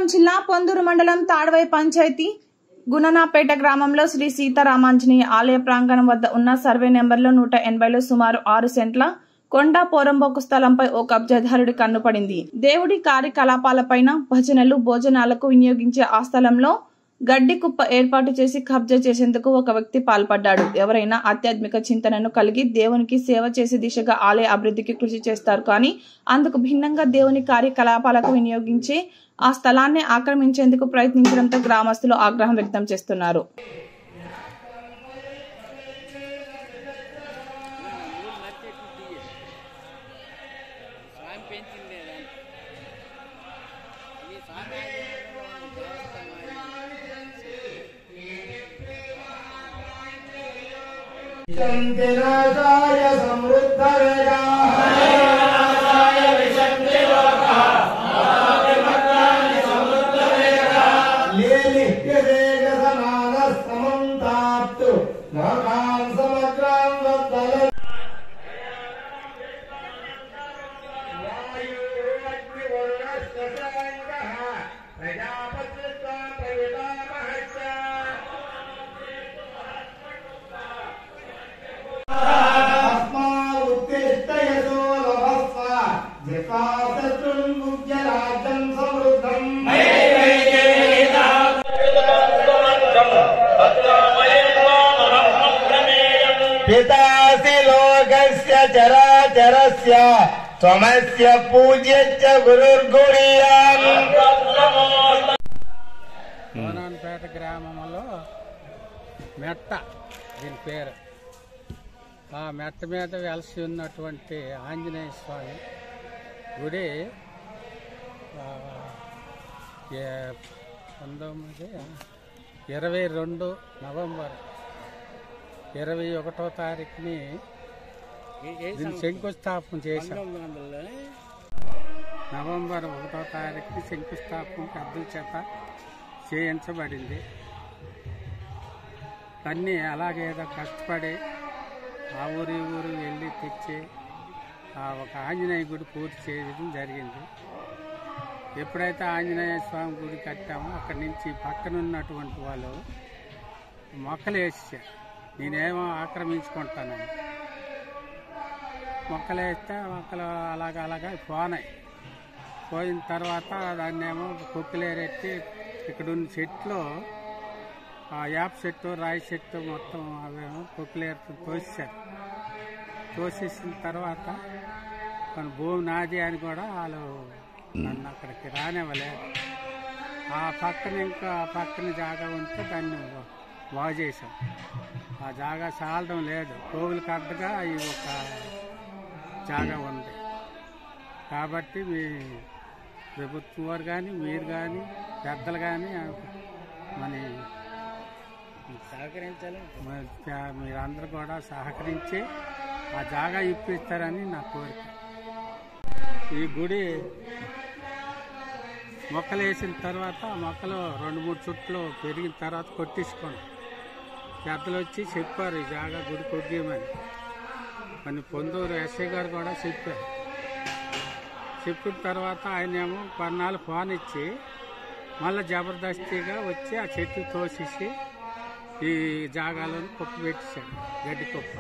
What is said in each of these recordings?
అనంతపురం జిల్లా పొందూరు మండలం తాడవై పంచాయతీ గుణనాపేట గ్రామంలో శ్రీ సీతారామాంజనేయ ఆలయ ప్రాంగణం వద్ద ఉన్న సర్వే నెంబర్లో 180లో సుమారు 6 సెంట్ల కొండ పోరంబోకు స్థలంపై ఓ కబ్జాదారుడి కన్నుపడింది. దేవుడి కార్యకలాపాలపైన భజనలు భోజనాలకు వినియోగించే ఆ స్థలంలో గడ్డి కుప్ప ఏర్పాటు చేసి కబ్జా చేసేందుకు ఒక వ్యక్తి పాల్పడ్డాడు. ఎవరైనా ఆధ్యాత్మిక చింతనను కలిగి దేవునికి సేవ చేసే దిశగా ఆలయ అభివృద్ధికి కృషి చేస్తారు. కానీ అందుకు భిన్నంగా దేవుని కార్యకలాపాలకు వినియోగించే ఆ స్థలాన్ని ఆక్రమించేందుకు ప్రయత్నించడంతో గ్రామస్తులు ఆగ్రహం వ్యక్తం చేస్తున్నారు. शांतिनाशाय समृद्धवेगाय विशक्तिलोकाः महाविमग्नानि समृद्धवेगाः लीलिह्यदेगसमानः समं ताप्तु लोकान् समग्रां वद्दल वायुरग्निवर्णश्चन्द्रः प्रजापतिस्त्वा प्रवितामहश्च पितासि लोकस्य चराचरस्य त्वमस्य पूज्यश्च गुरुर्गुणीयान् గోనాన్పేట గ్రామంలో మెట్ట దీని పేరు. ఆ మెట్ట మీద వెలసి ఉన్నటువంటి ఆంజనేయ స్వామి గుడి 22 నవంబర్ 21వ తారీఖుని దీన్ని శంకుస్థాపన చేశాం. నవంబర్ 1వ తారీఖుని శంకుస్థాపన పెద్దల చేత చేయించబడింది. అన్నీ అలాగేదో కష్టపడి ఆ ఊరు వెళ్ళి తెచ్చి ఒక ఆంజనేయ గుడి పూర్తి చేయడం జరిగింది. ఎప్పుడైతే ఆంజనేయ స్వామి గుడి కట్టామో అక్కడి నుంచి పక్కన ఉన్నటువంటి వాళ్ళు మొక్కలు వేసారు. నేనేమో ఆక్రమించుకుంటానని మొక్కలు వేస్తే మొక్కలు అలాగా పోయిన తర్వాత దాన్నేమో కుక్కలేరెట్టి ఇక్కడ ఉన్న చెట్లు యాప్ చెట్టు రాయి చెట్టు మొత్తం అవేమో కుక్కలేరుతో తోసేసిన తర్వాత మన భూమి నాది అని కూడా వాళ్ళు నన్ను అక్కడికి రానివ్వలేదు. ఆ పక్కన ఇంకా పక్కన జాగా ఉంటే దాన్ని బాగు చేసాం. ఆ జాగా చాలడం లేదు. కోవిలు కట్టగా ఈ ఒక జాగా ఉంది. కాబట్టి మీ ప్రభుత్వం వారు కానీ మీరు కానీ పెద్దలు కానీ మన సహకరించాలి. మీరందరూ కూడా సహకరించి ఆ జాగా ఇప్పిస్తారని నా కోరిక. ఈ గుడి మొక్కలు వేసిన తర్వాత మొక్కలు 2-3 చుట్లు పెరిగిన తర్వాత కొట్టించుకోండి. పెద్దలు వచ్చి చెప్పారు ఈ జాగా గుడి కొద్దిమని. మన పొందూరు ఎస్ఐ గారు కూడా చెప్పారు. చెప్పిన తర్వాత ఆయన ఏమో కొన్నాళ్ళు ఫోన్ ఇచ్చి మళ్ళీ జబర్దస్తిగా వచ్చి ఆ చెట్లు తోసేసి ఈ జాగాలను కుప్ప పెట్టేశాడు, గడ్డి కుప్ప.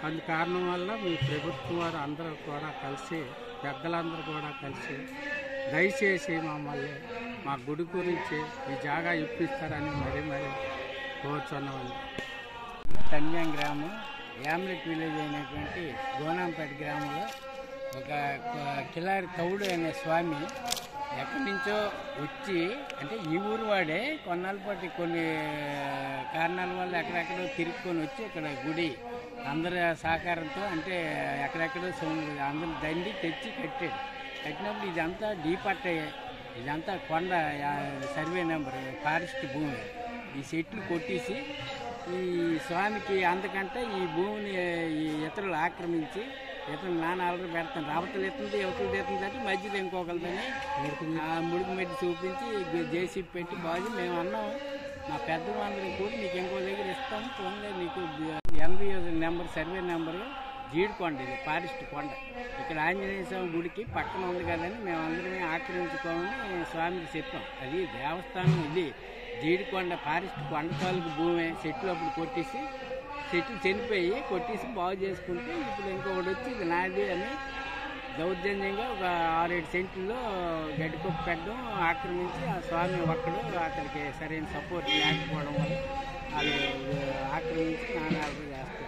అందు కారణం వల్ల మీ ప్రభుత్వం వారు అందరూ కూడా కలిసి పెద్దలందరూ కూడా కలిసి దయచేసి మమ్మల్ని మా గుడి గురించి ఈ జాగా ఇప్పిస్తారని మరీ కోరుచున్నామండి. కన్యాం గ్రామం యామ్లెట్ విలేజ్ అయినటువంటి గోనాంపేట గ్రామంలో ఒక కిలారి తౌడు అనే స్వామి ఎక్కడి నుంచో వచ్చి, అంటే ఈ ఊరు వాడే కొన్నాళ్ళ పాటు కొన్ని కారణాల వల్ల ఎక్కడెక్కడో తిరుక్కొని వచ్చి ఇక్కడ గుడి అందరి సహకారంతో, అంటే ఎక్కడెక్కడో అందరూ దండి తెచ్చి కట్టాడు. కట్టినప్పుడు ఇదంతా డీపట్ట, ఇదంతా కొండ సర్వే నెంబర్ ఫారెస్ట్ భూమి. ఈ చెట్లు కొట్టేసి ఈ స్వామికి అందుకంటే ఈ భూమిని ఈ ఇతరులు ఆక్రమించి ఇతరులు నానాలు పెడతాను. రావతలు ఎత్తుంది, యువతలు ఎత్తుంది అంటే మధ్యలో ఇంకొకరితోనే ముడుకు మెట్టి చూపించి జేసీబీ పెట్టి బాగు మేము అన్నాం. మా పెద్దలందరూ కూడా నీకు ఇంకో దగ్గర ఇస్తాము, పోన్లే నీకు 80 నెంబర్ సర్వే నెంబరు జీడికొండ, ఇది ఫారెస్ట్ కొండ. ఇక్కడ ఆంజనేయ స్వామి గుడికి పక్కన ఉంది కదని మేమందరమే ఆక్రమించుకోమని స్వామికి చెప్పాం. అది దేవస్థానం, ఇది జీడికొండ ఫారెస్ట్ కొండ తాలూకు భూమే. చెట్లు అప్పుడు కొట్టేసి, చెట్లు చనిపోయి కొట్టేసి బాగు చేసుకుంటే ఇప్పుడు ఇంకొకటి వచ్చి ఇది నాది అని దౌర్జన్యంగా ఒక 6-7 సెంట్లలో గడ్డికొప్పు పెట్టడం, ఆక్రమించి ఆ స్వామి ఒక్కడు అతనికి సరైన సపోర్ట్ లేకపోవడం వల్ల వాళ్ళు ఆక్రమించి నానాలు చేస్తారు.